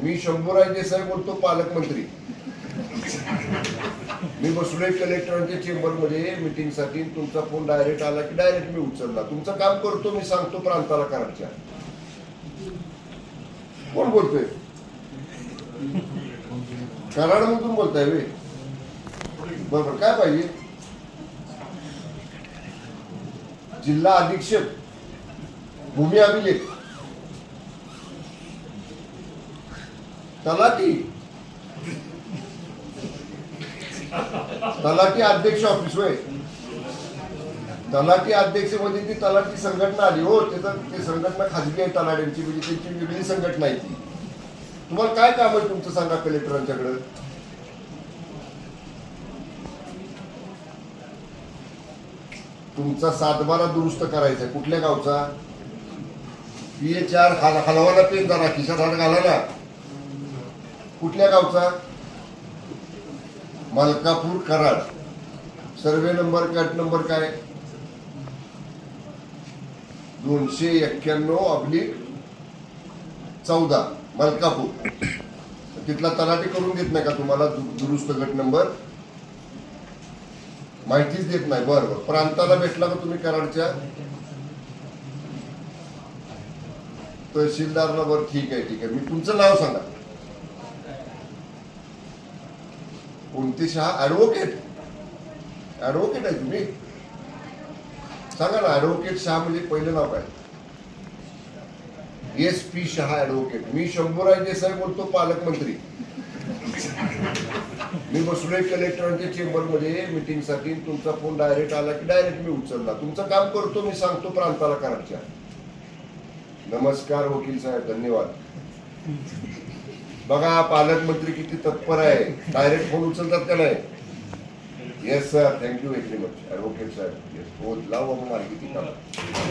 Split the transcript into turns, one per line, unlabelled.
मी शंभूराज देसाई बोलतो, पालकमंत्री. मी बसलोय कलेक्टरांच्या चेंबर मध्ये मीटिंग साठी. तुमचा फोन डायरेक्ट आला की डायरेक्ट मी उचलला. तुमचं काम करतो, मी सांगतो प्रांताला कराडच्या. कोण बोलतोय? कराडमधून बोलताय वे? बरोबर. काय पाहिजे? जिल्हा अधीक्षक, भूमी अभिलेख, तलाठी, तलाठी अध्यक्ष ऑफिस होय. तलाठी अध्यक्ष मध्ये ती तलाठी संघटना आली हो. ते संघटना खाजगी आहे तलाट्यांची, म्हणजे त्यांची वेगळी संघटना आहे ती. तुम्हाला काय काम आहे तुमचं सांगा कलेक्टरांच्याकडे. तुमचा 7/12 दुरुस्त करायचा. कुठल्या गावचा? PA4 हलवाना, पेन जरा खिशात हात घाला ना. कुठल्या गावचा? Malkapur, Karad. Survey number, cut number काय? 291/14 मलकापूर. तिथला तलाठी करून देत नाही का तुम्हाला दुरुस्त गट नंबर? माहितीच देत नाही. बरोबर. प्रांताला भेटला का तुम्ही कराडच्या तहसीलदारला? बरं, ठीक आहे ठीक आहे. मी तुमचं नाव सांगा. कोणते शहा? ऍडव्होकेट? ऍडव्होकेट आहे तुम्ही? सांगा ना. ऍडव्होकेट शहा म्हणजे पहिलं नाव काय? SP Shah advocate. मी शंभूराज देसाई बोलतो, पालकमंत्री. मी बसलोय कलेक्टरांच्या चेंबर मध्ये मीटिंग साठी. तुमचा फोन डायरेक्ट आला की डायरेक्ट मी उचलला. तुमचं काम करतो, मी सांगतो प्रांताला कराडच्या. नमस्कार वकील साहेब, धन्यवाद. बघा पालकमंत्री किती तत्पर आहे. डायरेक्ट फोन उचलतात का नाही? Yes sir, thank you very much advocate साहेब. येस, हो लावा मग किती काम.